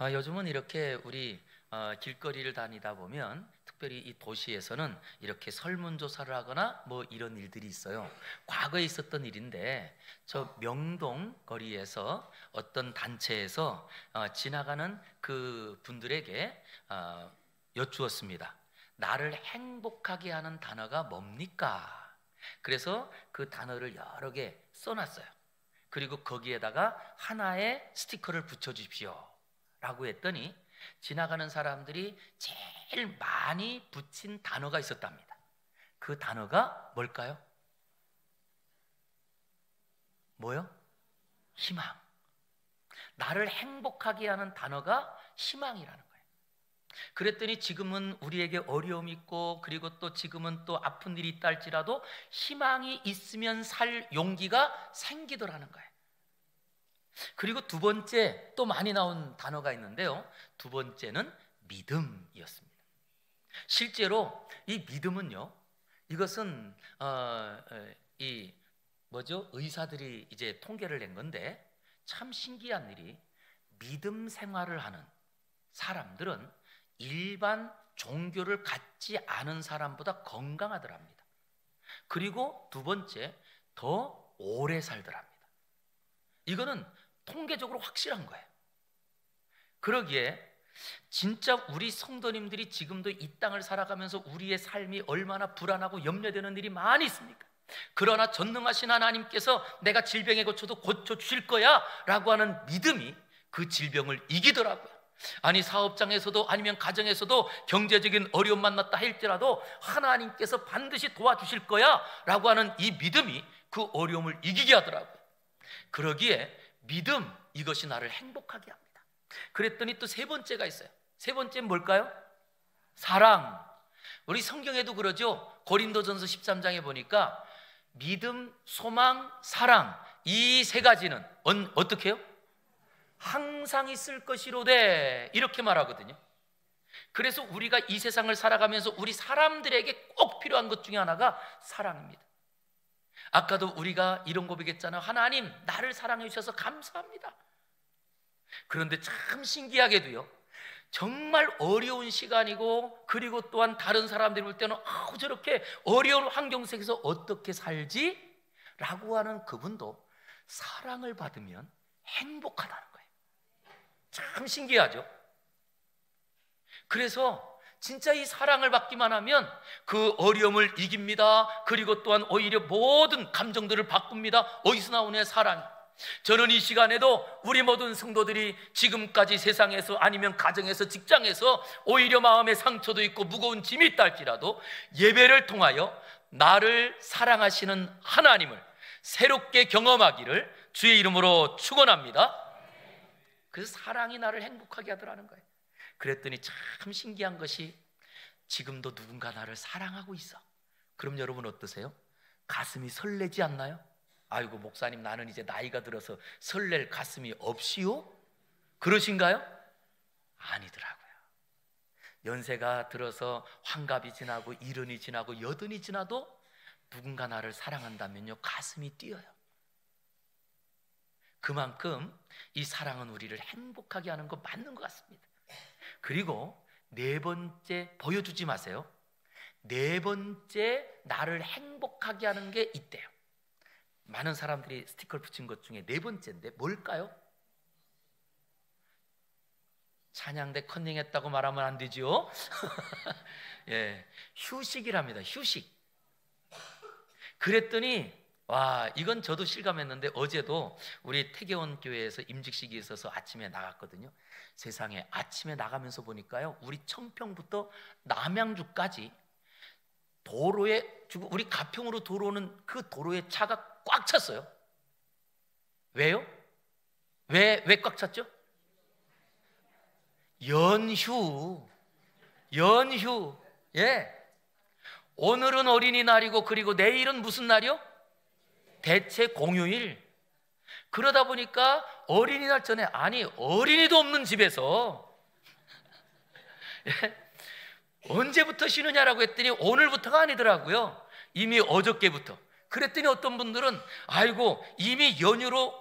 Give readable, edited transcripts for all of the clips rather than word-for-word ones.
요즘은 이렇게 우리 길거리를 다니다 보면 특별히 이 도시에서는 이렇게 설문조사를 하거나 뭐 이런 일들이 있어요. 과거에 있었던 일인데 저 명동 거리에서 어떤 단체에서 지나가는 그 분들에게 여쭈었습니다. 나를 행복하게 하는 단어가 뭡니까? 그래서 그 단어를 여러 개 써놨어요. 그리고 거기에다가 하나의 스티커를 붙여주십시오 라고 했더니 지나가는 사람들이 제일 많이 붙인 단어가 있었답니다. 그 단어가 뭘까요? 뭐요? 희망. 나를 행복하게 하는 단어가 희망이라는 거예요. 그랬더니 지금은 우리에게 어려움이 있고 그리고 또 지금은 또 아픈 일이 있다 할지라도 희망이 있으면 살 용기가 생기더라는 거예요. 그리고 두 번째 또 많이 나온 단어가 있는데요, 두 번째는 믿음이었습니다. 실제로 이 믿음은요, 이것은 이 뭐죠? 의사들이 이제 통계를 낸 건데 참 신기한 일이 믿음 생활을 하는 사람들은 일반 종교를 갖지 않은 사람보다 건강하더랍니다. 그리고 두 번째, 더 오래 살더랍니다. 이거는 통계적으로 확실한 거예요. 그러기에 진짜 우리 성도님들이 지금도 이 땅을 살아가면서 우리의 삶이 얼마나 불안하고 염려되는 일이 많이 있습니까? 그러나 전능하신 하나님께서 내가 질병에 고쳐도 고쳐주실 거야 라고 하는 믿음이 그 질병을 이기더라고요. 아니 사업장에서도 아니면 가정에서도 경제적인 어려움 만났다 할지라도 하나님께서 반드시 도와주실 거야 라고 하는 이 믿음이 그 어려움을 이기게 하더라고요. 그러기에 믿음, 이것이 나를 행복하게 합니다. 그랬더니 또 세 번째가 있어요. 세 번째는 뭘까요? 사랑. 우리 성경에도 그러죠. 고린도전서 13장에 보니까 믿음, 소망, 사랑, 이 세 가지는 어떻게 해요? 항상 있을 것이로되, 이렇게 말하거든요. 그래서 우리가 이 세상을 살아가면서 우리 사람들에게 꼭 필요한 것 중에 하나가 사랑입니다. 아까도 우리가 이런 고백했잖아요. 하나님, 나를 사랑해 주셔서 감사합니다. 그런데 참 신기하게도요, 정말 어려운 시간이고 그리고 또한 다른 사람들이 볼 때는 저렇게 어려운 환경 속에서 어떻게 살지? 라고 하는 그분도 사랑을 받으면 행복하다는 거예요. 참 신기하죠? 그래서 진짜 이 사랑을 받기만 하면 그 어려움을 이깁니다. 그리고 또한 오히려 모든 감정들을 바꿉니다. 어디서 나오냐? 사랑. 저는 이 시간에도 우리 모든 성도들이 지금까지 세상에서 아니면 가정에서 직장에서 오히려 마음의 상처도 있고 무거운 짐이 있다 할지라도 예배를 통하여 나를 사랑하시는 하나님을 새롭게 경험하기를 주의 이름으로 축원합니다. 그래서 사랑이 나를 행복하게 하더라는 거예요. 그랬더니 참 신기한 것이 지금도 누군가 나를 사랑하고 있어. 그럼 여러분 어떠세요? 가슴이 설레지 않나요? 아이고 목사님, 나는 이제 나이가 들어서 설렐 가슴이 없시오? 그러신가요? 아니더라고요. 연세가 들어서 환갑이 지나고 일흔이 지나고 여든이 지나도 누군가 나를 사랑한다면요, 가슴이 뛰어요. 그만큼 이 사랑은 우리를 행복하게 하는 거 맞는 것 같습니다. 그리고 네 번째, 보여주지 마세요. 네 번째 나를 행복하게 하는 게 있대요. 많은 사람들이 스티커를 붙인 것 중에 네 번째인데 뭘까요? 찬양대 컨닝했다고 말하면 안 되죠. 예, 휴식이랍니다. 휴식. 그랬더니 와, 이건 저도 실감했는데 어제도 우리 태계원 교회에서 임직식이 있어서 아침에 나갔거든요. 세상에, 아침에 나가면서 보니까요, 우리 청평부터 남양주까지 도로에, 우리 가평으로 들어오는 그 도로에 차가 꽉 찼어요. 왜요? 왜 꽉 찼죠? 연휴. 예. 오늘은 어린이날이고 그리고 내일은 무슨 날이요? 대체 공휴일. 그러다 보니까 어린이날 전에, 아니 어린이도 없는 집에서 예? 언제부터 쉬느냐라고 했더니 오늘부터가 아니더라고요. 이미 어저께부터. 그랬더니 어떤 분들은 아이고 이미 연휴로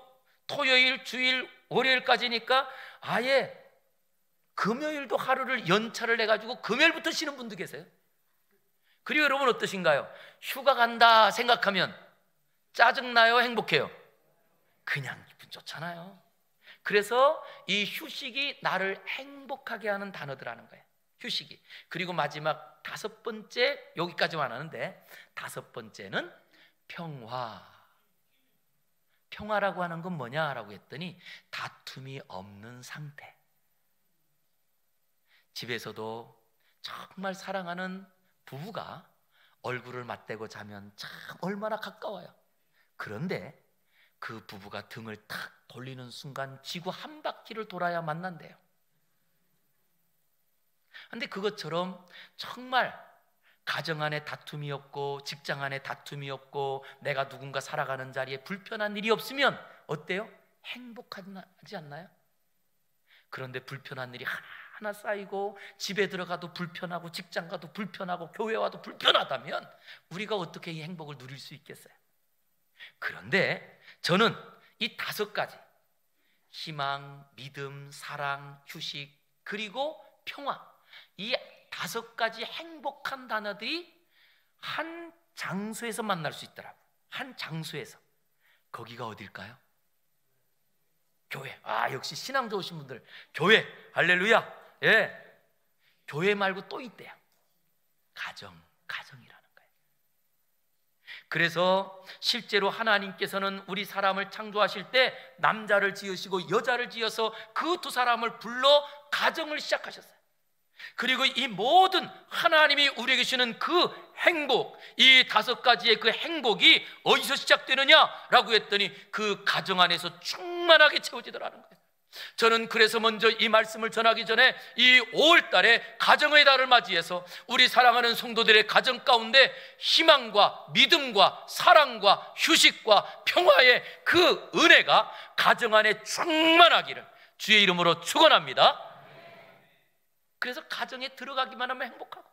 토요일, 주일, 월요일까지니까 아예 금요일도 하루를 연차를 내가지고 금요일부터 쉬는 분도 계세요. 그리고 여러분 어떠신가요? 휴가 간다 생각하면 짜증나요? 행복해요? 그냥 기분 좋잖아요. 그래서 이 휴식이 나를 행복하게 하는 단어들하는 거예요. 휴식이. 그리고 마지막 5번째, 여기까지만 하는데 5번째는 평화. 평화라고 하는 건 뭐냐라고 했더니 다툼이 없는 상태. 집에서도 정말 사랑하는 부부가 얼굴을 맞대고 자면 참 얼마나 가까워요. 그런데 그 부부가 등을 탁 돌리는 순간 지구 한 바퀴를 돌아야 만난대요. 그런데 그것처럼 정말 가정 안에 다툼이 없고 직장 안에 다툼이 없고 내가 누군가 살아가는 자리에 불편한 일이 없으면 어때요? 행복하지 않나요? 그런데 불편한 일이 하나 쌓이고 집에 들어가도 불편하고 직장 가도 불편하고 교회 와도 불편하다면 우리가 어떻게 이 행복을 누릴 수 있겠어요? 그런데 저는 이 5가지 희망, 믿음, 사랑, 휴식 그리고 평화, 이 5가지 행복한 단어들이 한 장소에서 만날 수 있더라고요. 한 장소에서. 거기가 어딜까요? 교회. 역시 신앙 좋으신 분들 교회. 할렐루야. 예. 교회 말고 또 있대요. 가정이라는 거예요. 그래서 실제로 하나님께서는 우리 사람을 창조하실 때 남자를 지으시고 여자를 지어서 그 2 사람을 불러 가정을 시작하셨어요. 그리고 이 모든 하나님이 우리에게 주시는 그 행복, 이 5가지의 그 행복이 어디서 시작되느냐라고 했더니 그 가정 안에서 충만하게 채워지더라는 거예요. 저는 그래서 먼저 이 말씀을 전하기 전에 이 5월 달에 가정의 달을 맞이해서 우리 사랑하는 성도들의 가정 가운데 희망과 믿음과 사랑과 휴식과 평화의 그 은혜가 가정 안에 충만하기를 주의 이름으로 축원합니다. 그래서 가정에 들어가기만 하면 행복하고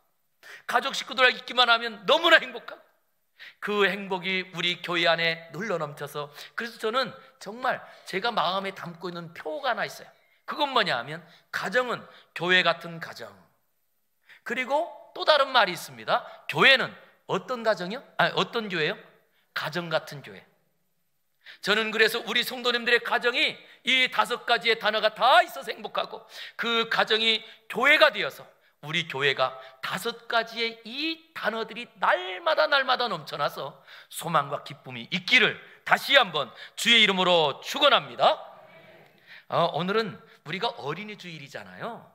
가족 식구들과 있기만 하면 너무나 행복하고 그 행복이 우리 교회 안에 눌러 넘쳐서 그래서 저는 정말 제가 마음에 담고 있는 표가 하나 있어요. 그건 뭐냐 하면 가정은 교회 같은 가정. 그리고 또 다른 말이 있습니다. 교회는 어떤 가정이요? 어떤 교회요? 가정 같은 교회. 저는 그래서 우리 성도님들의 가정이 이 5가지의 단어가 다 있어서 행복하고 그 가정이 교회가 되어서 우리 교회가 5가지의 이 단어들이 날마다 넘쳐나서 소망과 기쁨이 있기를 다시 한번 주의 이름으로 축원합니다. 오늘은 우리가 어린이 주일이잖아요.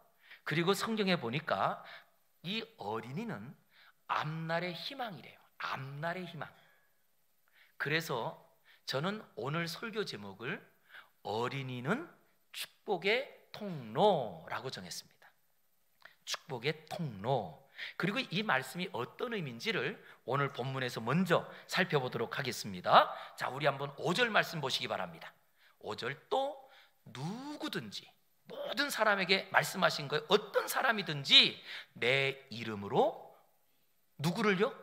그리고 성경에 보니까 이 어린이는 앞날의 희망이래요. 앞날의 희망. 그래서 저는 오늘 설교 제목을 어린이는 축복의 통로라고 정했습니다. 축복의 통로. 그리고 이 말씀이 어떤 의미인지를 오늘 본문에서 먼저 살펴보도록 하겠습니다. 자, 우리 한번 5절 말씀 보시기 바랍니다. 5절 또 누구든지 모든 사람에게 말씀하신 거예요. 어떤 사람이든지 내 이름으로 누구를요?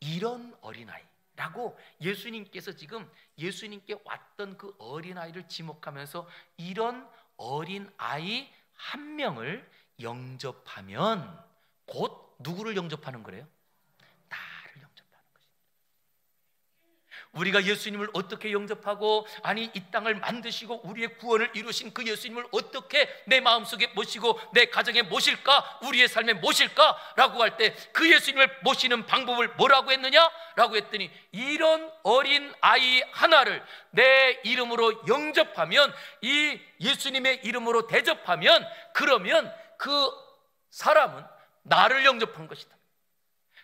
이런 어린아이 라고 예수님께서 지금 예수님께 왔던 그 어린아이를 지목하면서 이런 어린아이 한 명을 영접하면 곧 누구를 영접하는 거래요? 나를 영접하는 것입니다. 우리가 예수님을 어떻게 영접하고 아니 이 땅을 만드시고 우리의 구원을 이루신 그 예수님을 어떻게 내 마음속에 모시고 내 가정에 모실까? 우리의 삶에 모실까? 라고 할 때 그 예수님을 모시는 방법을 뭐라고 했느냐? 라고 했더니 이런 어린 아이 하나를 내 이름으로 영접하면 이 예수님의 이름으로 대접하면 그러면 그 사람은 나를 영접한 것이다.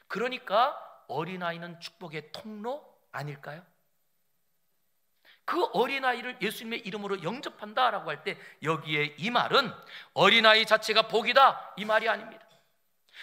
그러니까 어린아이는 축복의 통로 아닐까요? 그 어린아이를 예수님의 이름으로 영접한다라고 할 때 여기에 이 말은 어린아이 자체가 복이다 이 말이 아닙니다.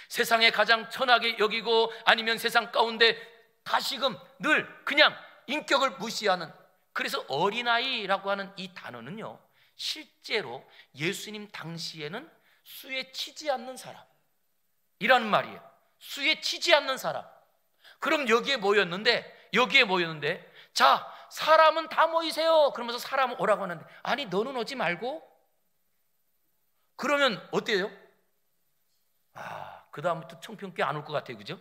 세상에 가장 천하게 여기고 아니면 세상 가운데 다시금 늘 그냥 인격을 무시하는 그래서 어린아이라고 하는 이 단어는요 실제로 예수님 당시에는 수에 치지 않는 사람이라는 말이에요. 수에 치지 않는 사람. 그럼 여기에 모였는데 자 사람은 다 모이세요 그러면서 사람 오라고 하는데 아니 너는 오지 말고 그러면 어때요? 그 다음부터 청평교회 안 올 것 같아요, 그죠?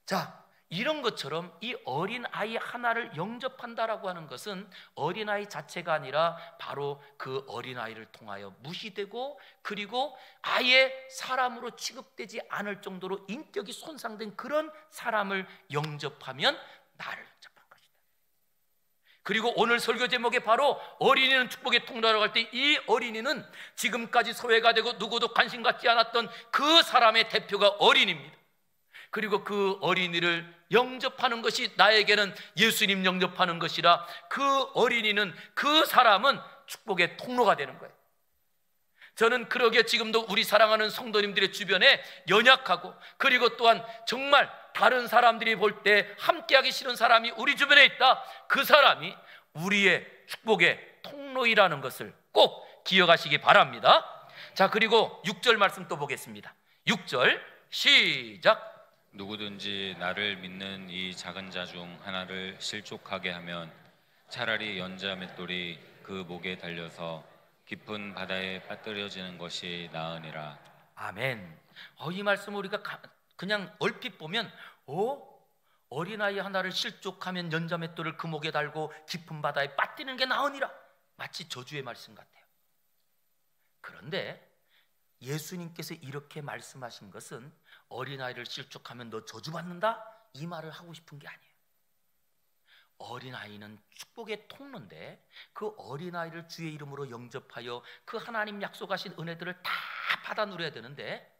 자, 이런 것처럼 이 어린아이 하나를 영접한다라고 하는 것은 어린아이 자체가 아니라 바로 그 어린아이를 통하여 무시되고, 그리고 아예 사람으로 취급되지 않을 정도로 인격이 손상된 그런 사람을 영접하면 나를 영접한 것이다. 그리고 오늘 설교 제목에 바로 어린이는 축복의 통로라고 할 때, 이 어린이는 지금까지 소외가 되고 누구도 관심 갖지 않았던 그 사람의 대표가 어린이입니다. 그리고 그 어린이를 영접하는 것이 나에게는 예수님 영접하는 것이라, 그 어린이는, 그 사람은 축복의 통로가 되는 거예요. 저는 그러기에 지금도 우리 사랑하는 성도님들의 주변에 연약하고, 그리고 또한 정말 다른 사람들이 볼 때 함께하기 싫은 사람이 우리 주변에 있다. 그 사람이 우리의 축복의 통로이라는 것을 꼭 기억하시기 바랍니다. 자, 그리고 6절 말씀 또 보겠습니다. 6절 시작. 누구든지 나를 믿는 이 작은 자 중 하나를 실족하게 하면 차라리 연자 맷돌이 그 목에 달려서 깊은 바다에 빠뜨려지는 것이 나으니라. 아멘. 이 말씀을 우리가 그냥 얼핏 보면 어린아이 하나를 실족하면 연자 맷돌을 그 목에 달고 깊은 바다에 빠뜨리는 게 나으니라, 마치 저주의 말씀 같아요. 그런데 예수님께서 이렇게 말씀하신 것은 어린아이를 실족하면 너 저주받는다, 이 말을 하고 싶은 게 아니에요. 어린아이는 축복의 통로인데, 그 어린아이를 주의 이름으로 영접하여 그 하나님 약속하신 은혜들을 다 받아 누려야 되는데,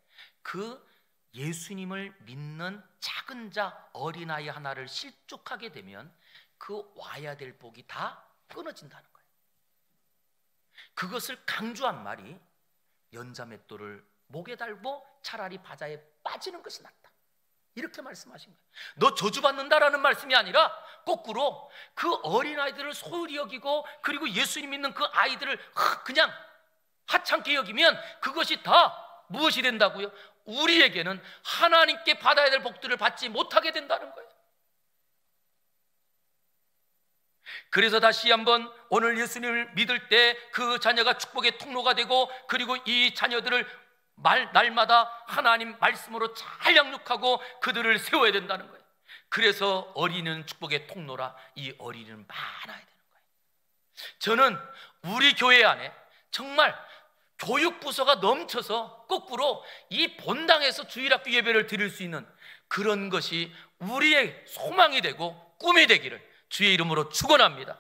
그 예수님을 믿는 작은 자 어린아이 하나를 실족하게 되면 그 와야 될 복이 다 끊어진다는 거예요. 그것을 강조한 말이 연자 맷돌을 목에 달고 차라리 바다에 빠지는 것이 낫다, 이렇게 말씀하신 거예요. 너 저주받는다라는 말씀이 아니라 거꾸로 그 어린아이들을 소홀히 여기고, 그리고 예수님 믿는 그 아이들을 그냥 하찮게 여기면 그것이 다 무엇이 된다고요? 우리에게는 하나님께 받아야 될 복들을 받지 못하게 된다는 거예요. 그래서 다시 한번 오늘 예수님을 믿을 때 그 자녀가 축복의 통로가 되고, 그리고 이 자녀들을 날마다 하나님 말씀으로 잘 양육하고 그들을 세워야 된다는 거예요. 그래서 어린이는 축복의 통로라, 이 어린이는 많아야 되는 거예요. 저는 우리 교회 안에 정말 교육부서가 넘쳐서 거꾸로 이 본당에서 주일학교 예배를 드릴 수 있는 그런 것이 우리의 소망이 되고 꿈이 되기를 주의 이름으로 축원합니다.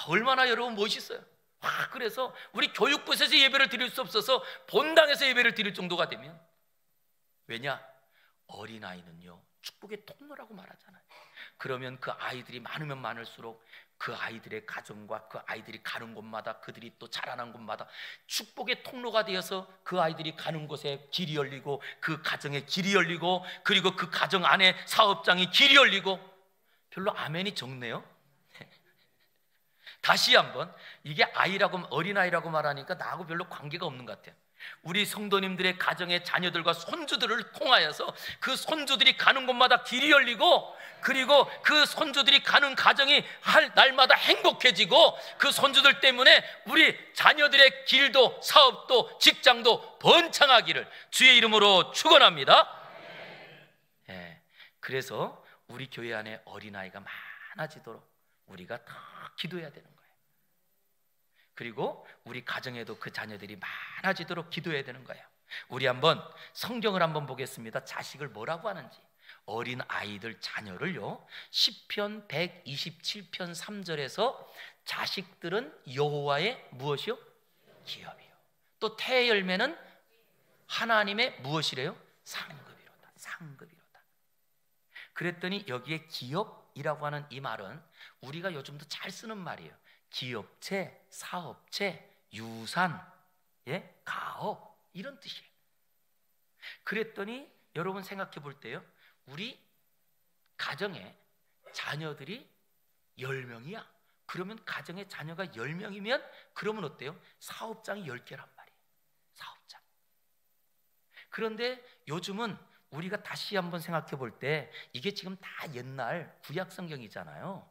얼마나 여러분 멋있어요. 그래서 우리 교육부에서 예배를 드릴 수 없어서 본당에서 예배를 드릴 정도가 되면, 왜냐? 어린아이는요 축복의 통로라고 말하잖아요. 그러면 그 아이들이 많으면 많을수록 그 아이들의 가정과 그 아이들이 가는 곳마다, 그들이 또 자라난 곳마다 축복의 통로가 되어서 그 아이들이 가는 곳에 길이 열리고, 그 가정에 길이 열리고, 그리고 그 가정 안에 사업장이 길이 열리고. 별로 아멘이 적네요. 다시 한번, 이게 아이라고, 어린아이라고 말하니까 나하고 별로 관계가 없는 것 같아요. 우리 성도님들의 가정의 자녀들과 손주들을 통하여서 그 손주들이 가는 곳마다 길이 열리고, 그리고 그 손주들이 가는 가정이 날마다 행복해지고, 그 손주들 때문에 우리 자녀들의 길도 사업도 직장도 번창하기를 주의 이름으로 축원합니다. 그래서 우리 교회 안에 어린아이가 많아지도록 우리가 다 기도해야 되는 거예요. 그리고 우리 가정에도 그 자녀들이 많아지도록 기도해야 되는 거예요. 우리 한번 성경을 한번 보겠습니다. 자식을 뭐라고 하는지. 어린 아이들, 자녀를요, 시편 127편 3절에서 자식들은 여호와의 무엇이요? 기업이요. 또 태의 열매는 하나님의 무엇이래요? 상급이로다. 상급이로다. 그랬더니 여기에 기업이라고 하는 이 말은 우리가 요즘도 잘 쓰는 말이에요. 기업체, 사업체, 유산, 가업, 이런 뜻이에요. 그랬더니 여러분 생각해 볼 때요, 우리 가정에 자녀들이 10명이야. 그러면 가정에 자녀가 10명이면 그러면 어때요? 사업장이 10개란 말이에요. 사업장. 그런데 요즘은 우리가 다시 한번 생각해 볼 때 이게 지금 다 옛날 구약 성경이잖아요.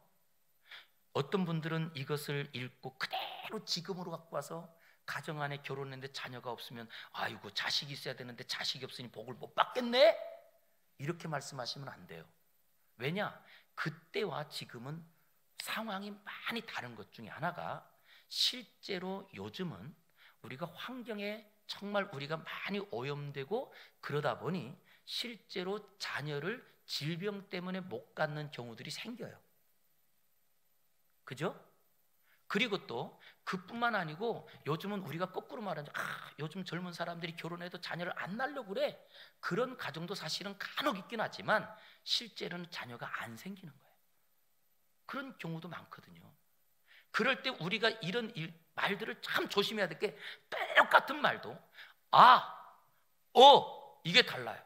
어떤 분들은 이것을 읽고 그대로 지금으로 갖고 와서 가정 안에 결혼했는데 자녀가 없으면 아이고 자식이 있어야 되는데 자식이 없으니 복을 못 받겠네, 이렇게 말씀하시면 안 돼요. 왜냐? 그때와 지금은 상황이 많이 다른 것 중에 하나가, 실제로 요즘은 우리가 환경에 정말 우리가 많이 오염되고 그러다 보니 실제로 자녀를 질병 때문에 못 갖는 경우들이 생겨요. 그죠? 그리고 또 그뿐만 아니고 요즘은 우리가 거꾸로 말하죠. 요즘 젊은 사람들이 결혼해도 자녀를 안 낳으려고 그래. 그런 가정도 사실은 간혹 있긴 하지만 실제로는 자녀가 안 생기는 거예요. 그런 경우도 많거든요. 그럴 때 우리가 이런 말들을 참 조심해야 될 게, 똑같은 말도 이게 달라요.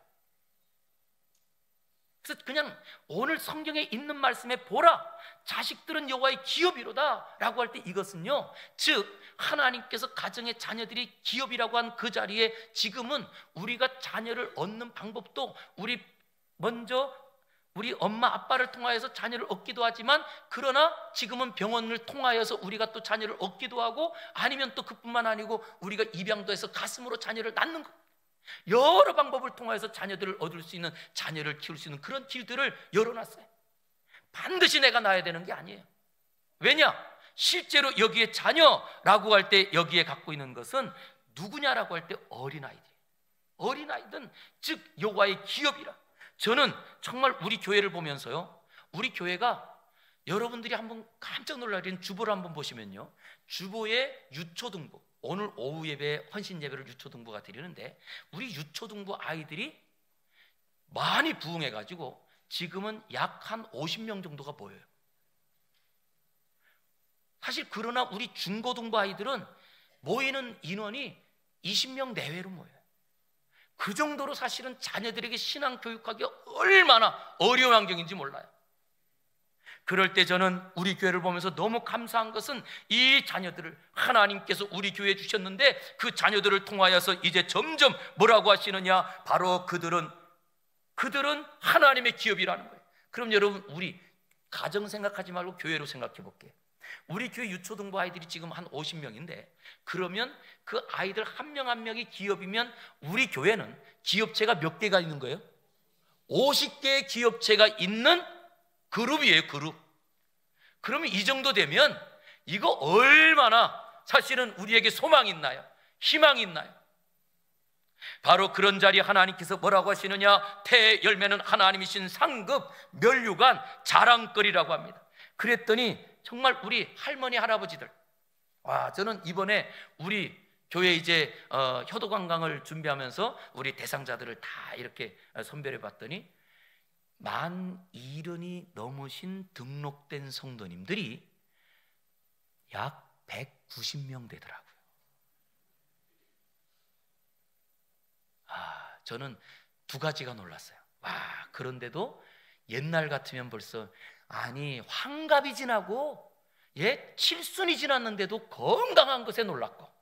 그래서 그냥 오늘 성경에 있는 말씀에 보라, 자식들은 여호와의 기업이로다 라고 할 때, 이것은요, 즉 하나님께서 가정의 자녀들이 기업이라고 한 그 자리에 지금은 우리가 자녀를 얻는 방법도 먼저 우리 엄마 아빠를 통하여서 자녀를 얻기도 하지만, 그러나 지금은 병원을 통하여서 우리가 또 자녀를 얻기도 하고, 아니면 또 그뿐만 아니고 우리가 입양도 해서 가슴으로 자녀를 낳는 것, 여러 방법을 통해서 자녀들을 얻을 수 있는, 자녀를 키울 수 있는 그런 길들을 열어놨어요. 반드시 내가 낳아야 되는 게 아니에요. 왜냐? 실제로 여기에 자녀라고 할 때 여기에 갖고 있는 것은 누구냐라고 할 때 어린아이들이에요. 어린아이든 즉 여호와의 기업이라. 저는 정말 우리 교회를 보면서요, 우리 교회가, 여러분들이 한번 깜짝 놀라는 주보를 한번 보시면요, 주보의 유초등부, 오늘 오후 예배 헌신 예배를 유초등부가 드리는데, 우리 유초등부 아이들이 많이 부흥해가지고 지금은 약 한 50명 정도가 모여요. 사실 그러나 우리 중고등부 아이들은 모이는 인원이 20명 내외로 모여요. 그 정도로 사실은 자녀들에게 신앙 교육하기가 얼마나 어려운 환경인지 몰라요. 그럴 때 저는 우리 교회를 보면서 너무 감사한 것은, 이 자녀들을 하나님께서 우리 교회에 주셨는데 그 자녀들을 통하여서 이제 점점 뭐라고 하시느냐, 바로 그들은 하나님의 기업이라는 거예요. 그럼 여러분, 우리 가정 생각하지 말고 교회로 생각해 볼게요. 우리 교회 유초등부 아이들이 지금 한 50명인데, 그러면 그 아이들 한 명 한 명이 기업이면 우리 교회는 기업체가 몇 개가 있는 거예요? 50개의 기업체가 있는 그룹이에요, 그룹. 그러면 이 정도 되면 이거 얼마나 사실은 우리에게 소망이 있나요? 희망이 있나요? 바로 그런 자리에 하나님께서 뭐라고 하시느냐, 태의 열매는 하나님이신 상급 면류관 자랑거리라고 합니다. 그랬더니 정말 우리 할머니 할아버지들, 저는 이번에 우리 교회 이제 효도관광을 준비하면서 우리 대상자들을 다 이렇게 선별해 봤더니 만 70이 넘으신 등록된 성도님들이 약 190명 되더라고요. 저는 두 가지가 놀랐어요. 그런데도 옛날 같으면 벌써, 아니 환갑이 지나고 칠순이 지났는데도 건강한 것에 놀랐고,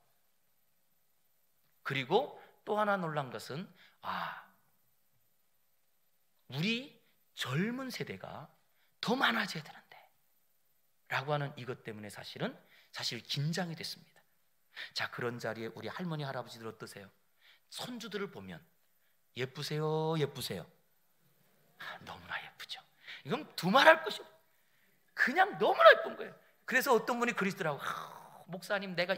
그리고 또 하나 놀란 것은 우리 젊은 세대가 더 많아져야 되는데 라고 하는 이것 때문에 사실 긴장이 됐습니다. 자, 그런 자리에 우리 할머니 할아버지들 어떠세요? 손주들을 보면 예쁘세요? 예쁘세요? 너무나 예쁘죠. 이건 두말할 것이 없어요. 그냥 너무나 예쁜 거예요. 그래서 어떤 분이 그러시더라고요. 목사님, 내가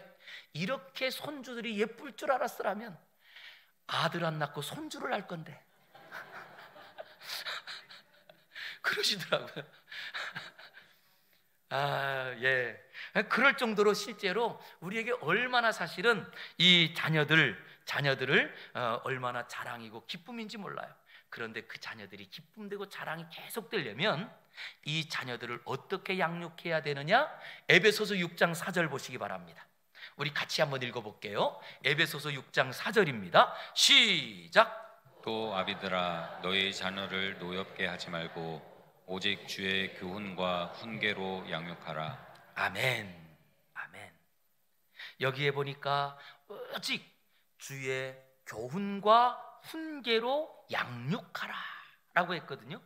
이렇게 손주들이 예쁠 줄 알았으라면 아들 안 낳고 손주를 할 건데. 그러시더라고요. 예. 그럴 정도로 실제로 우리에게 얼마나 사실은 이 자녀들을 얼마나 자랑이고 기쁨인지 몰라요. 그런데 그 자녀들이 기쁨되고 자랑이 계속되려면 이 자녀들을 어떻게 양육해야 되느냐? 에베소서 6장 4절 보시기 바랍니다. 우리 같이 한번 읽어볼게요. 에베소서 6장 4절입니다. 시작. 또 아비들아, 너희 자녀를 노엽게 하지 말고 오직 주의 교훈과 훈계로 양육하라. 아멘. 아멘. 여기에 보니까 오직 주의 교훈과 훈계로 양육하라 라고 했거든요.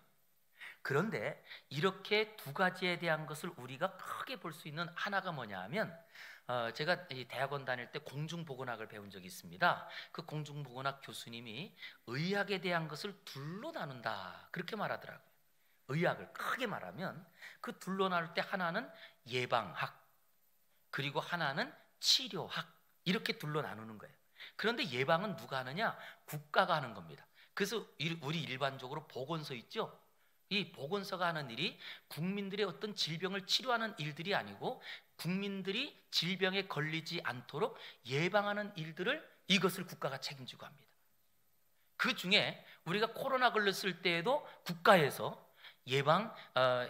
그런데 이렇게 두 가지에 대한 것을 우리가 크게 볼 수 있는 하나가 뭐냐 하면, 제가 이 대학원 다닐 때 공중보건학을 배운 적이 있습니다. 그 공중보건학 교수님이 의학에 대한 것을 둘로 나눈다 그렇게 말하더라고요. 의학을 크게 말하면 그 둘로 나눌 때 하나는 예방학, 그리고 하나는 치료학, 이렇게 둘로 나누는 거예요. 그런데 예방은 누가 하느냐? 국가가 하는 겁니다. 그래서 우리 일반적으로 보건소 있죠? 이 보건소가 하는 일이 국민들의 어떤 질병을 치료하는 일들이 아니고 국민들이 질병에 걸리지 않도록 예방하는 일들을, 이것을 국가가 책임지고 합니다. 그 중에 우리가 코로나 걸렸을 때에도 국가에서 예방,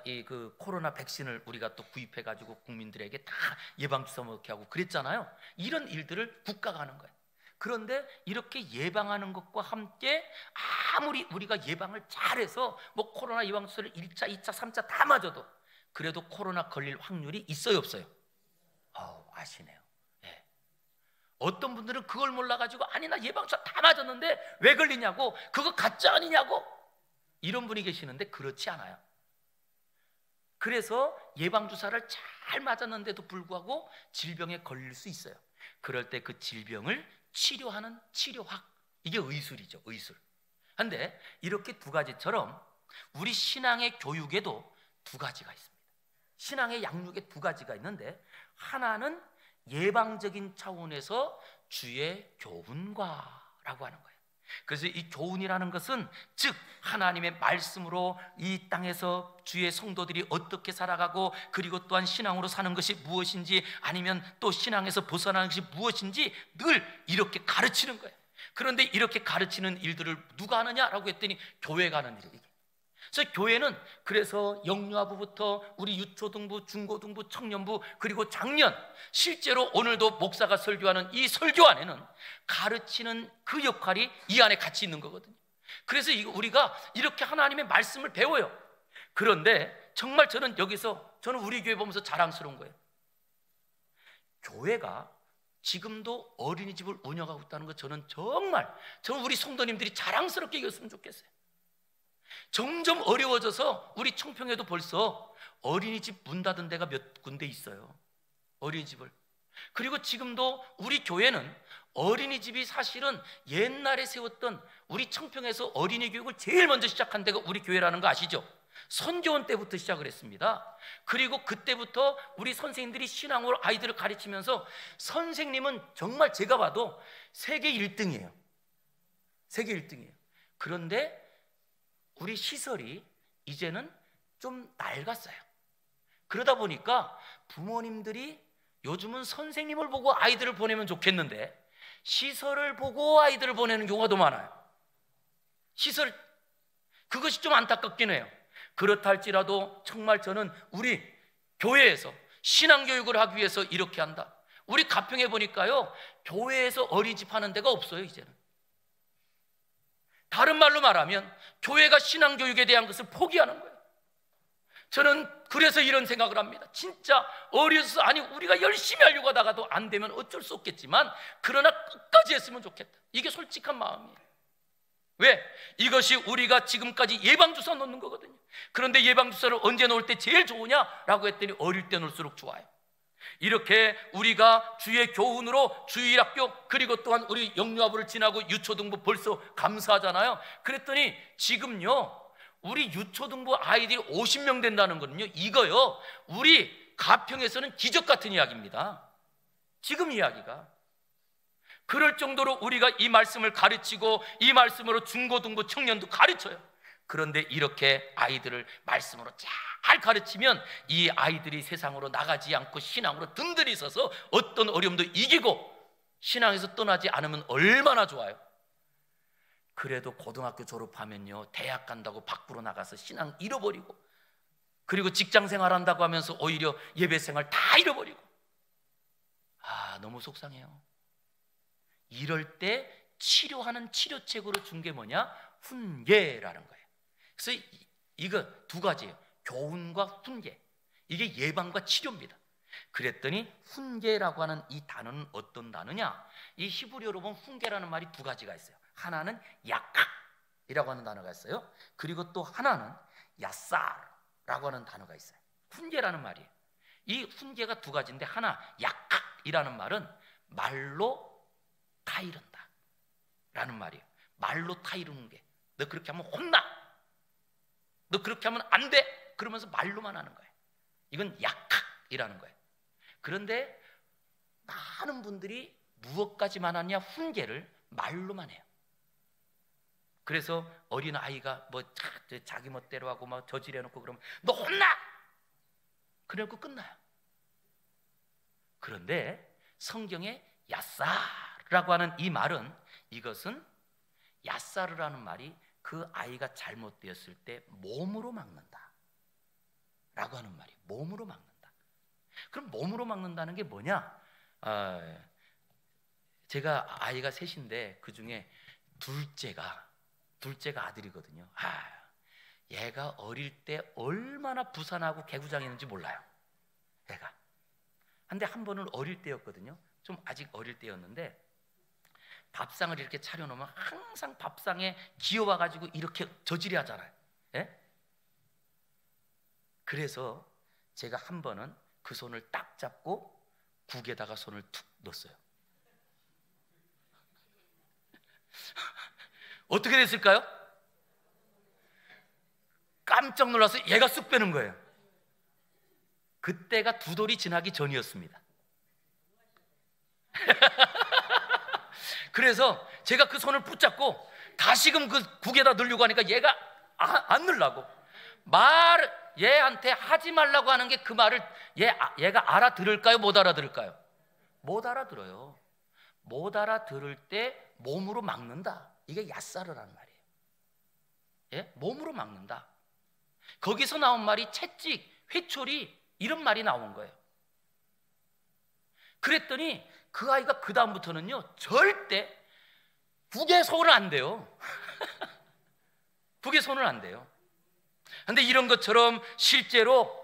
그 코로나 백신을 우리가 또 구입해가지고 국민들에게 다 예방 주사 먹게 하고 그랬잖아요. 이런 일들을 국가가 하는 거예요. 그런데 이렇게 예방하는 것과 함께 아무리 우리가 예방을 잘해서 뭐 코로나 예방 주사를 1차, 2차, 3차 다 맞아도 그래도 코로나 걸릴 확률이 있어요, 없어요? 아시네요. 예. 어떤 분들은 그걸 몰라가지고 아니 나 예방주사 다 맞았는데 왜 걸리냐고, 그거 가짜 아니냐고, 이런 분이 계시는데 그렇지 않아요. 그래서 예방주사를 잘 맞았는데도 불구하고 질병에 걸릴 수 있어요. 그럴 때 그 질병을 치료하는 치료학, 이게 의술이죠, 의술. 그런데 이렇게 두 가지처럼 우리 신앙의 교육에도 두 가지가 있습니다. 신앙의 양육에 두 가지가 있는데, 하나는 예방적인 차원에서 주의 교훈과라고 하는 거예요. 그래서 이 교훈이라는 것은 즉 하나님의 말씀으로 이 땅에서 주의 성도들이 어떻게 살아가고, 그리고 또한 신앙으로 사는 것이 무엇인지, 아니면 또 신앙에서 벗어나는 것이 무엇인지 늘 이렇게 가르치는 거예요. 그런데 이렇게 가르치는 일들을 누가 하느냐라고 했더니 교회가 하는 일이에요. 그래서 교회는 그래서 영유아부부터 우리 유초등부, 중고등부, 청년부, 그리고 장년, 실제로 오늘도 목사가 설교하는 이 설교 안에는 가르치는 그 역할이 이 안에 같이 있는 거거든요. 그래서 우리가 이렇게 하나님의 말씀을 배워요. 그런데 정말 저는 우리 교회 보면서 자랑스러운 거예요. 교회가 지금도 어린이집을 운영하고 있다는 거, 저는 우리 성도님들이 자랑스럽게 여겼으면 좋겠어요. 점점 어려워져서 우리 청평에도 벌써 어린이집 문 닫은 데가 몇 군데 있어요, 어린이집을. 그리고 지금도 우리 교회는 어린이집이 사실은 옛날에 세웠던, 우리 청평에서 어린이 교육을 제일 먼저 시작한 데가 우리 교회라는 거 아시죠? 선교원 때부터 시작을 했습니다. 그리고 그때부터 우리 선생님들이 신앙으로 아이들을 가르치면서, 선생님은 정말 제가 봐도 세계 1등이에요. 세계 1등이에요. 그런데 우리 시설이 이제는 좀 낡았어요. 그러다 보니까 부모님들이 요즘은 선생님을 보고 아이들을 보내면 좋겠는데 시설을 보고 아이들을 보내는 경우가 더 많아요. 그것이 좀 안타깝긴 해요. 그렇다 할지라도 정말 저는 우리 교회에서 신앙교육을 하기 위해서 이렇게 한다. 우리 가평에 보니까요, 교회에서 어린이집 하는 데가 없어요, 이제는. 다른 말로 말하면 교회가 신앙교육에 대한 것을 포기하는 거예요. 저는 그래서 이런 생각을 합니다. 진짜 어려서, 우리가 열심히 하려고 하다가도 안 되면 어쩔 수 없겠지만, 그러나 끝까지 했으면 좋겠다. 이게 솔직한 마음이에요. 왜? 이것이 우리가 지금까지 예방주사 놓는 거거든요. 그런데 예방주사를 언제 놓을 때 제일 좋으냐라고 했더니 어릴 때 놓을수록 좋아요. 이렇게 우리가 주의 교훈으로 주일학교, 그리고 또한 우리 영유아부를 지나고 유초등부 벌써 감사하잖아요. 그랬더니 지금요, 우리 유초등부 아이들이 50명 된다는 거는요, 이거요, 우리 가평에서는 기적 같은 이야기입니다. 지금 이야기가. 그럴 정도로 우리가 이 말씀을 가르치고 이 말씀으로 중고등부 청년도 가르쳐요. 그런데 이렇게 아이들을 말씀으로 잘 가르치면 이 아이들이 세상으로 나가지 않고 신앙으로 든든히 서서 어떤 어려움도 이기고 신앙에서 떠나지 않으면 얼마나 좋아요. 그래도 고등학교 졸업하면요, 대학 간다고 밖으로 나가서 신앙 잃어버리고, 그리고 직장생활 한다고 하면서 오히려 예배생활 다 잃어버리고, 너무 속상해요. 이럴 때 치료하는 치료책으로 준 게 뭐냐? 훈계라는 거예요. 그래서 이거 두 가지예요. 교훈과 훈계. 이게 예방과 치료입니다. 그랬더니 훈계라고 하는 이 단어는 어떤 단어냐? 이 히브리어로 보면 훈계라는 말이 두 가지가 있어요. 하나는 약학이라고 하는 단어가 있어요. 그리고 또 하나는 야사라고 하는 단어가 있어요. 훈계라는 말이에요. 이 훈계가 두 가지인데, 하나 야칵이라는 말은 말로 타이른다 라는 말이에요. 말로 타이르는 게, 너 그렇게 하면 혼나, 너 그렇게 하면 안 돼, 그러면서 말로만 하는 거예요. 이건 야칵이라는 거예요. 그런데 많은 분들이 무엇까지만 하냐? 훈계를 말로만 해요. 그래서 어린 아이가 뭐 자기 멋대로 하고 막 저지르놓고 그러면 너 혼나! 그래놓고 끝나요. 그런데 성경에 야사르라고 하는 이 말은, 이것은 야사르라는 말이 그 아이가 잘못되었을 때 몸으로 막는다 라고 하는 말이에요. 몸으로 막는다. 그럼 몸으로 막는다는 게 뭐냐? 제가 아이가 셋인데 그 중에 둘째가 아들이거든요. 얘가 어릴 때 얼마나 부산하고 개구장했는지 몰라요. 얘가. 근데 한 번은 어릴 때였거든요. 좀 아직 어릴 때였는데 밥상을 이렇게 차려놓으면 항상 밥상에 기어와가지고 이렇게 저지리 하잖아요. 예? 그래서 제가 한 번은 그 손을 딱 잡고 국에다가 손을 툭 넣었어요. 어떻게 됐을까요? 깜짝 놀라서 얘가 쑥 빼는 거예요. 그때가 두 돌이 지나기 전이었습니다. 그래서 제가 그 손을 붙잡고 다시금 그 국에다 넣으려고 하니까 얘가 안 넣으려고, 얘한테 하지 말라고 하는 게 그 말을 얘가 알아들을까요? 못 알아들을까요? 못 알아들어요. 못 알아들을 때 몸으로 막는다. 이게 야사르라는 말이에요. 예? 몸으로 막는다. 거기서 나온 말이 채찍, 회초리, 이런 말이 나온 거예요. 그랬더니 그 아이가 그 다음부터는요, 절대 국에 손은 안 돼요. 국에 손은 안 돼요. 근데 이런 것처럼 실제로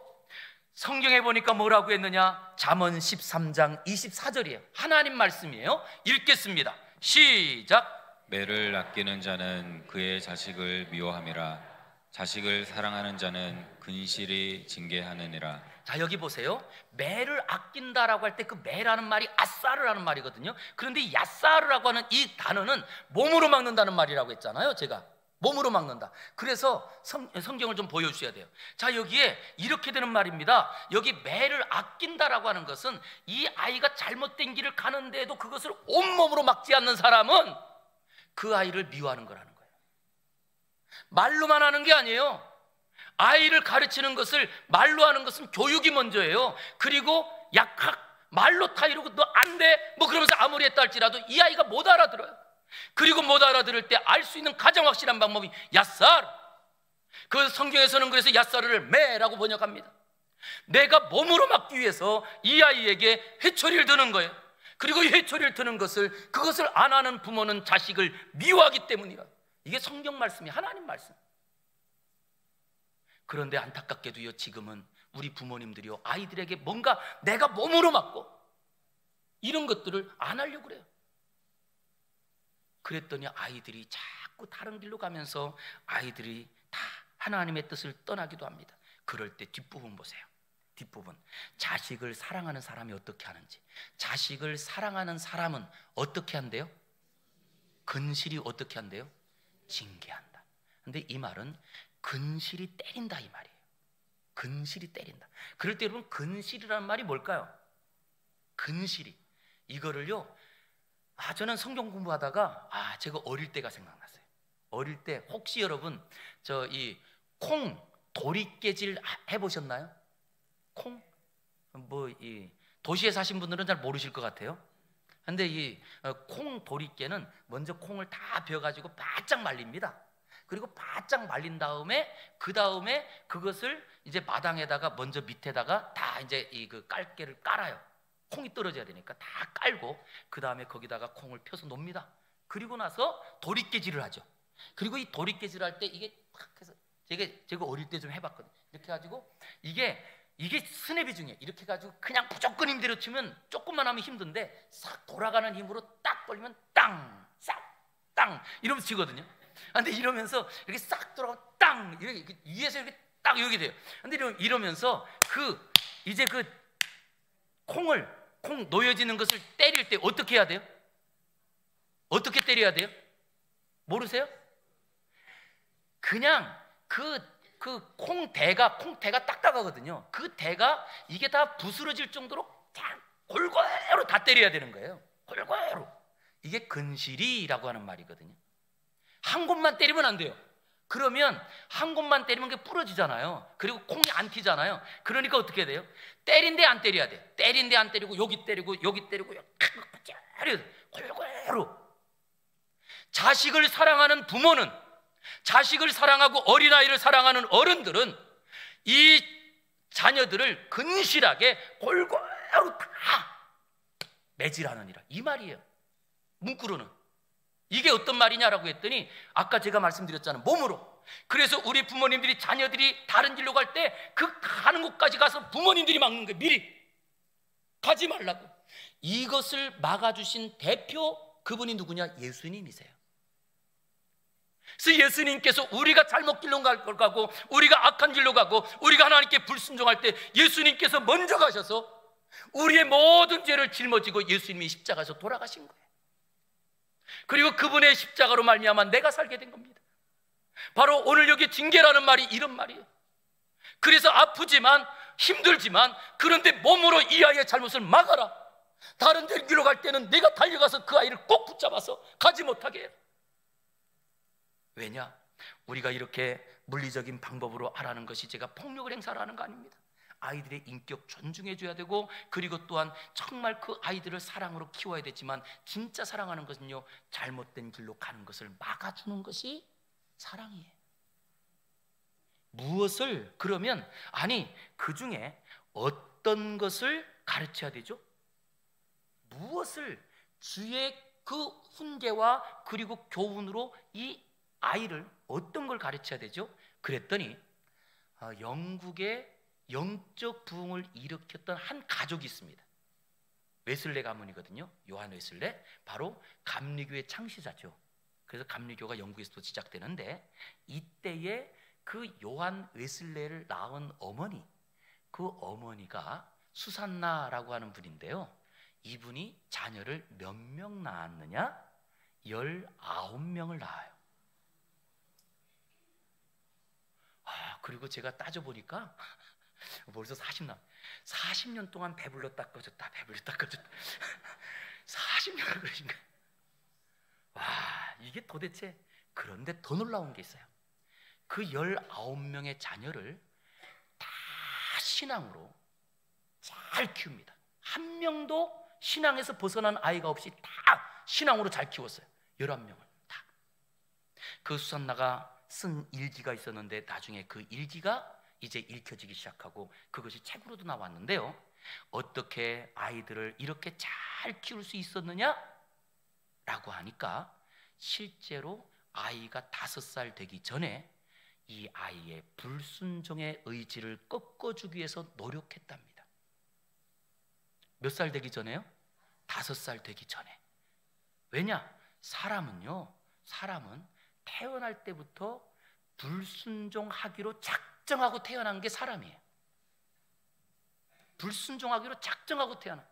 성경에 보니까 뭐라고 했느냐? 잠언 13장 24절이에요. 하나님 말씀이에요. 읽겠습니다. 시작. 매를 아끼는 자는 그의 자식을 미워함이라. 자식을 사랑하는 자는 근실이 징계하느니라. 자, 여기 보세요. 매를 아낀다라고 할 때 그 매라는 말이 아사르라는 말이거든요. 그런데 이 야사르라고 하는 이 단어는 몸으로 막는다는 말이라고 했잖아요. 제가 몸으로 막는다. 그래서 성경을 좀 보여주셔야 돼요. 자, 여기에 이렇게 되는 말입니다. 여기 매를 아낀다라고 하는 것은 이 아이가 잘못된 길을 가는데도 그것을 온몸으로 막지 않는 사람은 그 아이를 미워하는 거라는 거예요. 말로만 하는 게 아니에요. 아이를 가르치는 것을 말로 하는 것은 교육이 먼저예요. 그리고 약학, 말로 타이르고 너 안 돼, 뭐 그러면서 아무리 했다 할지라도 이 아이가 못 알아들어요. 그리고 못 알아들을 때 알 수 있는 가장 확실한 방법이 야사르. 그 성경에서는 그래서 야사르를 매라고 번역합니다. 내가 몸으로 막기 위해서 이 아이에게 회초리를 드는 거예요. 그리고 이 회초리를 드는 그것을 안 하는 부모는 자식을 미워하기 때문이라. 이게 성경 말씀이 하나님 말씀. 그런데 안타깝게도요, 지금은 우리 부모님들이요, 아이들에게 뭔가 내가 몸으로 막고 이런 것들을 안 하려고 그래요. 그랬더니 아이들이 자꾸 다른 길로 가면서 아이들이 다 하나님의 뜻을 떠나기도 합니다. 그럴 때 뒷부분 보세요. 뒷부분. 자식을 사랑하는 사람이 어떻게 하는지. 자식을 사랑하는 사람은 어떻게 한대요? 근실이 어떻게 한대요? 징계한다. 근데 이 말은 근실이 때린다 이 말이에요. 근실이 때린다. 그럴 때 여러분, 근실이라는 말이 뭘까요? 근실이, 이거를요, 저는 성경 공부하다가 제가 어릴 때가 생각났어요. 어릴 때 혹시 여러분 저 이 콩 도리깨질 해보셨나요? 콩? 뭐 이 도시에 사신 분들은 잘 모르실 것 같아요. 근데 이 콩 도리깨는 먼저 콩을 다 베어가지고 바짝 말립니다. 그리고 바짝 말린 다음에 그것을 이제 마당에다가 먼저 밑에다가 다 이제 이 그 깔개를 깔아요. 콩이 떨어져야 되니까 다 깔고 그 다음에 거기다가 콩을 펴서 놓습니다. 그리고 나서 도리깨질을 하죠. 그리고 이 도리깨질 할 때 이게 탁 해서 제가 어릴 때 좀 해봤거든요. 이렇게 해가지고 이게 스냅이 중요해요. 이렇게 해가지고 그냥 무조건 힘대로 치면 조금만 하면 힘든데 싹 돌아가는 힘으로 딱 벌리면 땅, 싹, 땅 이러면서 치거든요. 근데 이러면서 이렇게 싹 돌아가고 땅, 이렇게 위에서 이렇게 딱 여기 돼요. 근데 이러면서 이제 콩 놓여지는 것을 때릴 때 어떻게 해야 돼요? 어떻게 때려야 돼요? 모르세요? 그냥 콩대가 딱딱하거든요. 그 대가 이게 다 부스러질 정도로 딱 골고루 다 때려야 되는 거예요. 골고루. 이게 근실이라고 하는 말이거든요. 한 곳만 때리면 안 돼요. 그러면 한 곳만 때리면 그게 부러지잖아요. 그리고 콩이 안 튀잖아요. 그러니까 어떻게 돼요? 때린데 안 때려야 돼. 때린데 안 때리고 여기 때리고 여기 때리고 골고루. 자식을 사랑하는 부모는, 자식을 사랑하고 어린아이를 사랑하는 어른들은 이 자녀들을 근실하게 골고루 다 매질하느니라, 이 말이에요. 문구로는 이게 어떤 말이냐라고 했더니 아까 제가 말씀드렸잖아요. 몸으로. 그래서 우리 부모님들이 자녀들이 다른 길로 갈 때 그 가는 곳까지 가서 부모님들이 막는 거예요. 미리 가지 말라고. 이것을 막아주신 대표, 그분이 누구냐? 예수님이세요. 그래서 예수님께서 우리가 잘못 길로 가고 우리가 악한 길로 가고 우리가 하나님께 불순종할 때 예수님께서 먼저 가셔서 우리의 모든 죄를 짊어지고 예수님이 십자가에서 돌아가신 거예요. 그리고 그분의 십자가로 말미암아 내가 살게 된 겁니다. 바로 오늘 여기 징계라는 말이 이런 말이에요. 그래서 아프지만 힘들지만 그런데 몸으로 이 아이의 잘못을 막아라. 다른 데 길로 갈 때는 내가 달려가서 그 아이를 꼭 붙잡아서 가지 못하게 해요. 왜냐? 우리가 이렇게 물리적인 방법으로 하라는 것이 제가 폭력을 행사하는 거 아닙니다. 아이들의 인격 존중해줘야 되고, 그리고 또한 정말 그 아이들을 사랑으로 키워야 되지만 진짜 사랑하는 것은요, 잘못된 길로 가는 것을 막아주는 것이 사랑이에요. 무엇을 그러면 그 중에 어떤 것을 가르쳐야 되죠? 무엇을 주의 그 훈계와 그리고 교훈으로 이 아이를 어떤 걸 가르쳐야 되죠? 그랬더니 영국의 영적 부흥을 일으켰던 한 가족이 있습니다. 웨슬레 가문이거든요. 요한 웨슬레, 바로 감리교의 창시자죠. 그래서 감리교가 영국에서도 시작되는데, 이때에 그 요한 웨슬레를 낳은 어머니, 그 어머니가 수산나라고 하는 분인데요. 이분이 자녀를 몇 명 낳았느냐? 19명을 낳아요. 그리고 제가 따져보니까 벌써 40년 동안 배불렀다 꺼졌다 40년을 그러신 거예요. 와, 이게 도대체. 그런데 더 놀라운 게 있어요. 그 19명의 자녀를 다 신앙으로 잘 키웁니다. 한 명도 신앙에서 벗어난 아이가 없이 다 신앙으로 잘 키웠어요. 11명을 다. 그 수산나가 쓴 일기가 있었는데 나중에 그 일기가 이제 읽혀지기 시작하고 그것이 책으로도 나왔는데요. 어떻게 아이들을 이렇게 잘 키울 수 있었느냐? 라고 하니까 실제로 아이가 5살 되기 전에 이 아이의 불순종의 의지를 꺾어주기 위해서 노력했답니다. 몇 살 되기 전에요? 5살 되기 전에. 왜냐? 사람은 태어날 때부터 불순종하기로 작정하고 태어난 게 사람이에요. 불순종하기로 작정하고 태어나.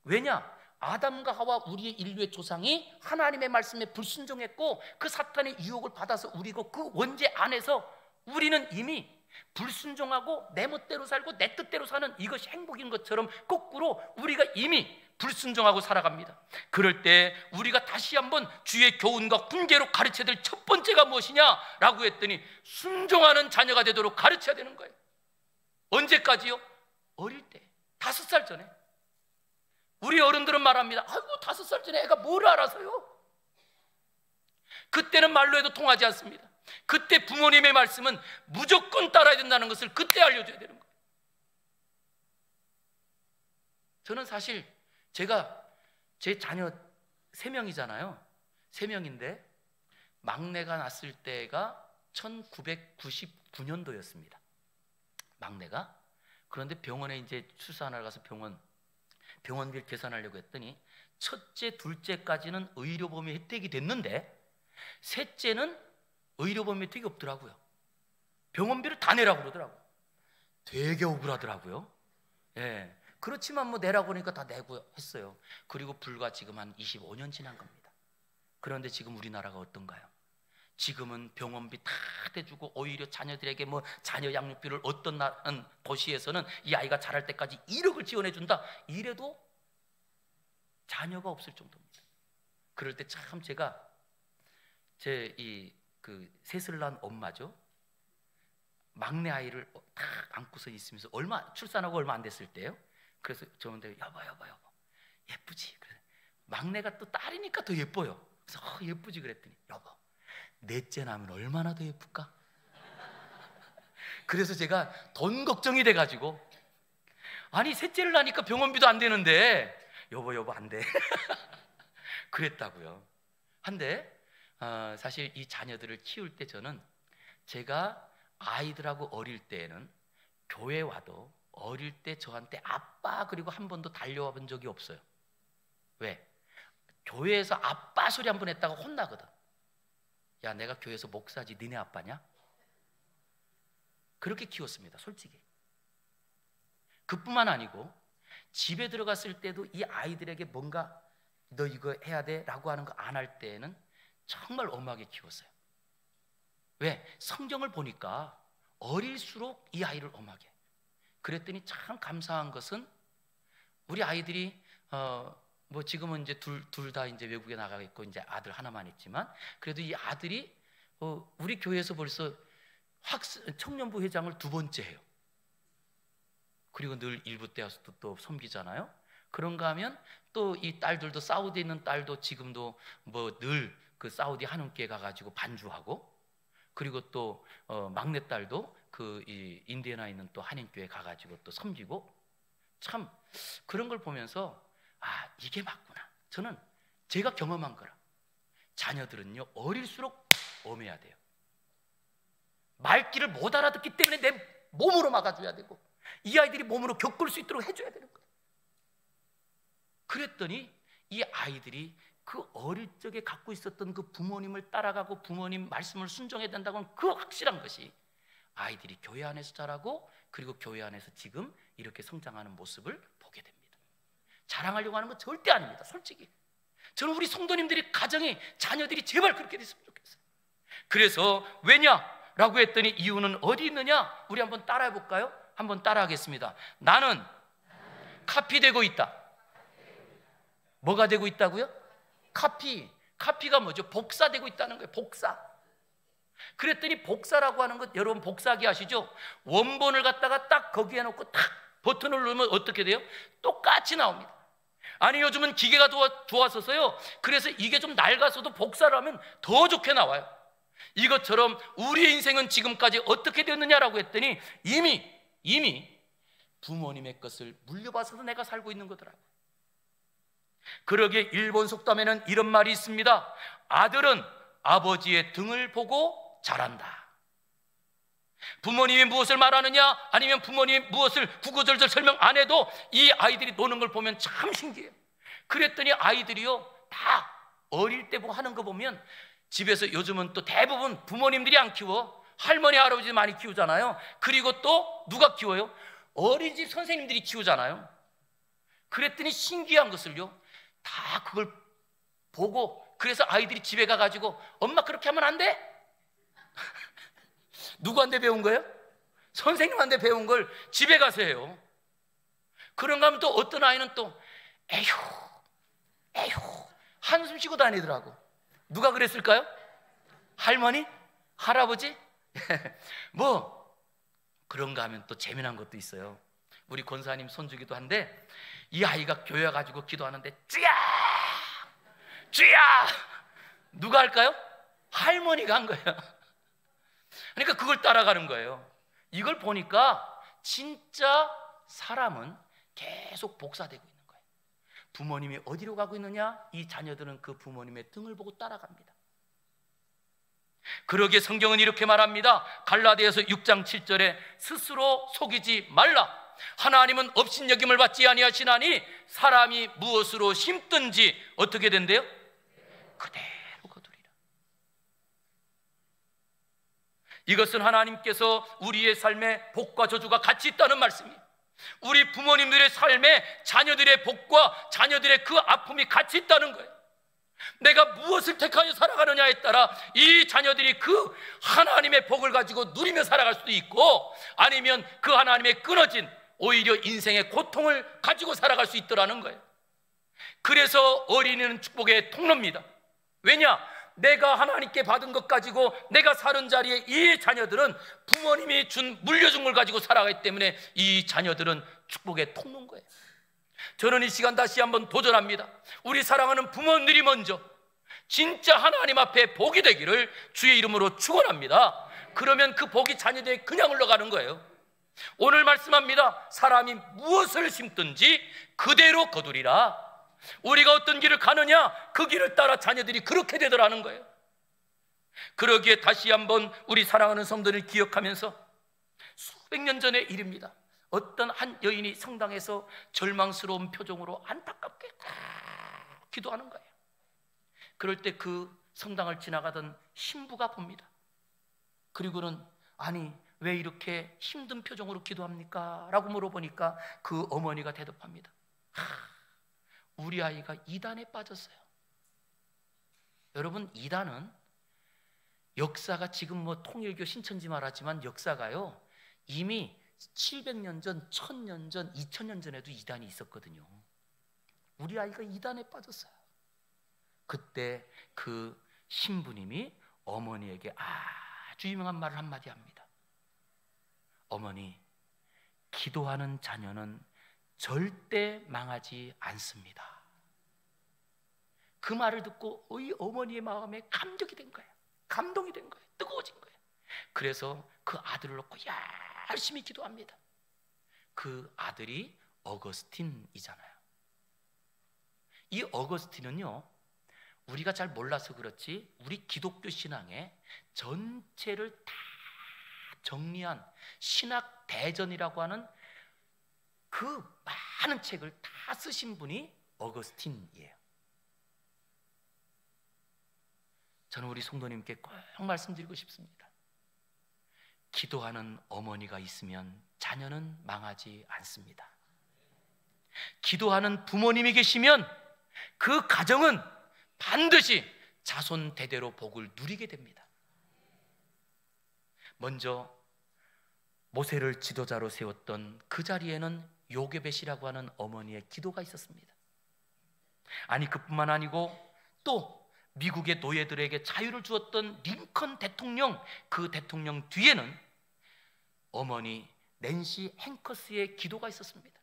왜냐? 아담과 하와, 우리의 인류의 조상이 하나님의 말씀에 불순종했고 그 사탄의 유혹을 받아서 우리고 그 원죄 안에서 우리는 이미 불순종하고 내 멋대로 살고 내 뜻대로 사는 이것이 행복인 것처럼 거꾸로 우리가 이미 불순종하고 살아갑니다. 그럴 때 우리가 다시 한번 주의 교훈과 훈계로 가르쳐야 될 첫 번째가 무엇이냐라고 했더니 순종하는 자녀가 되도록 가르쳐야 되는 거예요. 언제까지요? 어릴 때, 5살 전에. 우리 어른들은 말합니다. 아이고, 5살 전에 애가 뭘 알아서요? 그때는 말로 해도 통하지 않습니다. 그때 부모님의 말씀은 무조건 따라야 된다는 것을 그때 알려줘야 되는 거예요. 저는 사실 제 자녀 3명이잖아요. 3명인데 막내가 났을 때가 1999년도였습니다. 막내가. 그런데 병원에 이제 출산하러 가서 병원비를 계산하려고 했더니 첫째, 둘째까지는 의료보험이 혜택이 됐는데 셋째는 의료보험 혜택이 없더라고요. 병원비를 다 내라고 그러더라고요. 되게 억울하더라고요. 예. 그렇지만 뭐 내라고 하니까 다 내고 했어요. 그리고 불과 지금 한 25년 지난 겁니다. 그런데 지금 우리나라가 어떤가요? 지금은 병원비 다 대주고 오히려 자녀들에게 뭐 자녀 양육비를 어떤 도시에서는 이 아이가 자랄 때까지 1억을 지원해 준다. 이래도 자녀가 없을 정도입니다. 그럴 때 참 제가 제 그 셋을 낳은 엄마죠. 막내 아이를 딱 안고서 있으면서 출산하고 얼마 안 됐을 때요. 그래서 저한테 여보 예쁘지? 그래. 막내가 또 딸이니까 더 예뻐요. 그래서 예쁘지 그랬더니 여보 넷째 나면 얼마나 더 예쁠까? 그래서 제가 돈 걱정이 돼가지고 아니 셋째를 낳으니까 병원비도 안 되는데 여보 안 돼. 그랬다고요. 한데 사실 이 자녀들을 키울 때 저는 제가 아이들하고 어릴 때에는 교회 와도 어릴 때 저한테 아빠 그리고 한 번도 달려와 본 적이 없어요. 왜? 교회에서 아빠 소리 한 번 했다가 혼나거든. 야 내가 교회에서 목사지 니네 아빠냐? 그렇게 키웠습니다. 솔직히. 그뿐만 아니고 집에 들어갔을 때도 이 아이들에게 뭔가 너 이거 해야 돼 라고 하는 거 안 할 때에는 정말 엄하게 키웠어요. 왜? 성경을 보니까 어릴수록 이 아이를 엄하게. 그랬더니 참 감사한 것은 우리 아이들이 뭐 지금은 이제 둘 다 이제 외국에 나가 있고 이제 아들 하나만 있지만 그래도 이 아들이 우리 교회에서 벌써 청년부 회장을 2번째 해요. 그리고 늘 일부 때 와서 또 섬기잖아요. 그런가 하면 또 이 딸들도 사우디에 있는 딸도 지금도 뭐 늘 그 사우디 한은교회 가가지고 반주하고 그리고 또 막내 딸도 그 이 인디애나에 있는 또 한인교회 가가지고 또 섬기고 참 그런 걸 보면서 이게 맞구나. 저는 제가 경험한 거라. 자녀들은요 어릴수록 엄해야 돼요. 말귀를 못 알아듣기 때문에 내 몸으로 막아줘야 되고 이 아이들이 몸으로 겪을 수 있도록 해줘야 되는 거예요. 그랬더니 이 아이들이 그 어릴 적에 갖고 있었던 그 부모님을 따라가고 부모님 말씀을 순종해야 된다고는 그 확실한 것이 아이들이 교회 안에서 자라고 그리고 교회 안에서 지금 이렇게 성장하는 모습을 보게 됩니다. 자랑하려고 하는 건 절대 아닙니다. 솔직히 저는 우리 성도님들이 가정이 자녀들이 제발 그렇게 됐으면 좋겠어요. 그래서 왜냐라고 했더니 이유는 어디 있느냐? 우리 한번 따라해 볼까요? 한번 따라하겠습니다. 나는 카피되고 있다. 뭐가 되고 있다고요? 카피가 뭐죠? 복사되고 있다는 거예요. 복사. 그랬더니 복사라고 하는 것 여러분 복사기 아시죠? 원본을 갖다가 딱 거기에 놓고 딱 버튼을 누르면 어떻게 돼요? 똑같이 나옵니다. 아니 요즘은 기계가 좋았어서요. 그래서 이게 좀 낡아서도 복사를 하면 더 좋게 나와요. 이것처럼 우리의 인생은 지금까지 어떻게 됐느냐라고 했더니 이미 부모님의 것을 물려받아서 내가 살고 있는 거더라고요. 그러기에 일본 속담에는 이런 말이 있습니다. 아들은 아버지의 등을 보고 자란다. 부모님이 무엇을 말하느냐 아니면 부모님이 무엇을 구구절절 설명 안 해도 이 아이들이 노는 걸 보면 참 신기해요. 그랬더니 아이들이요 다 어릴 때 하는 거 보면 집에서 요즘은 또 대부분 부모님들이 안 키워. 할머니 할아버지 많이 키우잖아요. 그리고 또 누가 키워요? 어린이집 선생님들이 키우잖아요. 그랬더니 신기한 것을요 다 그걸 보고 그래서 아이들이 집에 가가지고 엄마 그렇게 하면 안 돼? 누구한테 배운 거예요? 선생님한테 배운 걸 집에 가서 해요. 그런가 하면 또 어떤 아이는 또 에휴 한숨 쉬고 다니더라고. 누가 그랬을까요? 할머니? 할아버지? 뭐 그런가 하면 또 재미난 것도 있어요. 우리 권사님 손주기도 한데 이 아이가 교회 가지고 기도하는데 주야 누가 할까요? 할머니가 한 거예요. 그러니까 그걸 따라가는 거예요. 이걸 보니까 진짜 사람은 계속 복사되고 있는 거예요. 부모님이 어디로 가고 있느냐? 이 자녀들은 그 부모님의 등을 보고 따라갑니다. 그러기에 성경은 이렇게 말합니다. 갈라디아서 6장 7절에 스스로 속이지 말라. 하나님은 업신여김을 받지 아니하시나니 사람이 무엇으로 심든지 어떻게 된대요? 그대로 거두리라. 이것은 하나님께서 우리의 삶에 복과 저주가 같이 있다는 말씀이에요. 우리 부모님들의 삶에 자녀들의 복과 자녀들의 그 아픔이 같이 있다는 거예요. 내가 무엇을 택하여 살아가느냐에 따라 이 자녀들이 그 하나님의 복을 가지고 누리며 살아갈 수도 있고, 아니면 그 하나님의 끊어진 오히려 인생의 고통을 가지고 살아갈 수 있더라는 거예요. 그래서 어린이는 축복의 통로입니다. 왜냐? 내가 하나님께 받은 것 가지고 내가 사는 자리에 이 자녀들은 부모님이 물려준 걸 가지고 살아가기 때문에 이 자녀들은 축복의 통로인 거예요. 저는 이 시간 다시 한번 도전합니다. 우리 사랑하는 부모님들이 먼저 진짜 하나님 앞에 복이 되기를 주의 이름으로 축원합니다. 그러면 그 복이 자녀들에게 그냥 흘러가는 거예요. 오늘 말씀합니다. 사람이 무엇을 심든지 그대로 거두리라. 우리가 어떤 길을 가느냐 그 길을 따라 자녀들이 그렇게 되더라는 거예요. 그러기에 다시 한번 우리 사랑하는 성도를 기억하면서, 수백 년 전의 일입니다. 어떤 한 여인이 성당에서 절망스러운 표정으로 안타깝게 기도하는 거예요. 그럴 때 그 성당을 지나가던 신부가 봅니다. 그리고는 아니 왜 이렇게 힘든 표정으로 기도합니까? 라고 물어보니까 그 어머니가 대답합니다. 우리 아이가 이단에 빠졌어요. 여러분, 이단은 역사가 지금 뭐 통일교 신천지 말하지만 역사가요 이미 700년 전, 1000년 전, 2000년 전에도 이단이 있었거든요. 우리 아이가 이단에 빠졌어요. 그때 그 신부님이 어머니에게 아주 유명한 말을 한마디 합니다. 어머니, 기도하는 자녀는 절대 망하지 않습니다. 그 말을 듣고 이 어머니의 마음에 감격이 된 거예요. 감동이 된 거예요. 뜨거워진 거예요. 그래서 그 아들을 놓고 열심히 기도합니다. 그 아들이 어거스틴이잖아요. 이 어거스틴은요, 우리가 잘 몰라서 그렇지 우리 기독교 신앙의 전체를 다 정리한 신학 대전이라고 하는 그 많은 책을 다 쓰신 분이 어거스틴이에요. 저는 우리 성도님께 꼭 말씀드리고 싶습니다. 기도하는 어머니가 있으면 자녀는 망하지 않습니다. 기도하는 부모님이 계시면 그 가정은 반드시 자손 대대로 복을 누리게 됩니다. 먼저 모세를 지도자로 세웠던 그 자리에는 요게벳이라고 하는 어머니의 기도가 있었습니다. 아니 그뿐만 아니고 또 미국의 노예들에게 자유를 주었던 링컨 대통령, 그 대통령 뒤에는 어머니 낸시 행커스의 기도가 있었습니다.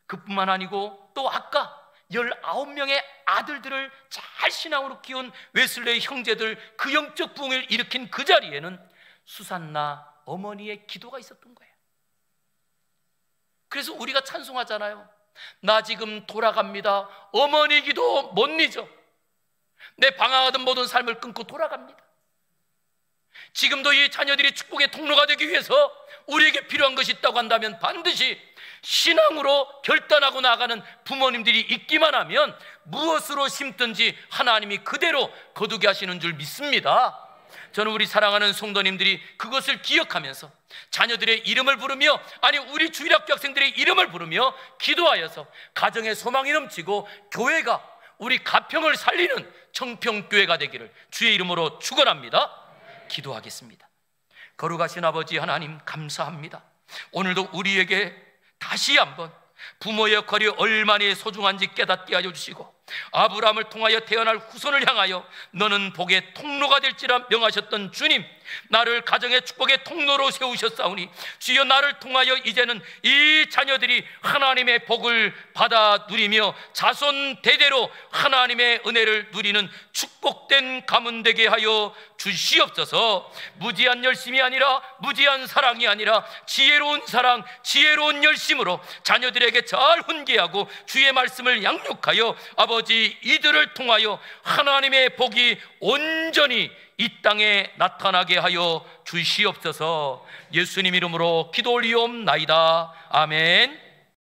그뿐만 아니고 또 아까 19명의 아들들을 잘 신앙으로 키운 웨슬레이 형제들, 그 영적 부흥을 일으킨 그 자리에는 수산나 어머니의 기도가 있었던 거예요. 그래서 우리가 찬송하잖아요. 나 지금 돌아갑니다. 어머니 기도 못 잊어. 내 방황하던 모든 삶을 끊고 돌아갑니다. 지금도 이 자녀들이 축복의 통로가 되기 위해서 우리에게 필요한 것이 있다고 한다면 반드시 신앙으로 결단하고 나아가는 부모님들이 있기만 하면 무엇으로 심든지 하나님이 그대로 거두게 하시는 줄 믿습니다. 저는 우리 사랑하는 성도님들이 그것을 기억하면서 자녀들의 이름을 부르며, 아니 우리 주일학교 학생들의 이름을 부르며 기도하여서 가정의 소망이 넘치고 교회가 우리 가평을 살리는 청평교회가 되기를 주의 이름으로 축원합니다. 기도하겠습니다. 거룩하신 아버지 하나님, 감사합니다. 오늘도 우리에게 다시 한번 부모의 역할이 얼마나 소중한지 깨닫게 하여 주시고, 아브라함을 통하여 태어날 후손을 향하여 너는 복의 통로가 될지라 명하셨던 주님, 나를 가정의 축복의 통로로 세우셨사오니 주여 나를 통하여 이제는 이 자녀들이 하나님의 복을 받아 누리며 자손 대대로 하나님의 은혜를 누리는 축복된 가문 되게 하여 주시옵소서. 무지한 열심이 아니라, 무지한 사랑이 아니라 지혜로운 사랑, 지혜로운 열심으로 자녀들에게 잘 훈계하고 주의 말씀을 양육하여 아버지 이들을 통하여 하나님의 복이 온전히 이 땅에 나타나게 하여 주시옵소서. 예수님 이름으로 기도 올리옵나이다. 아멘.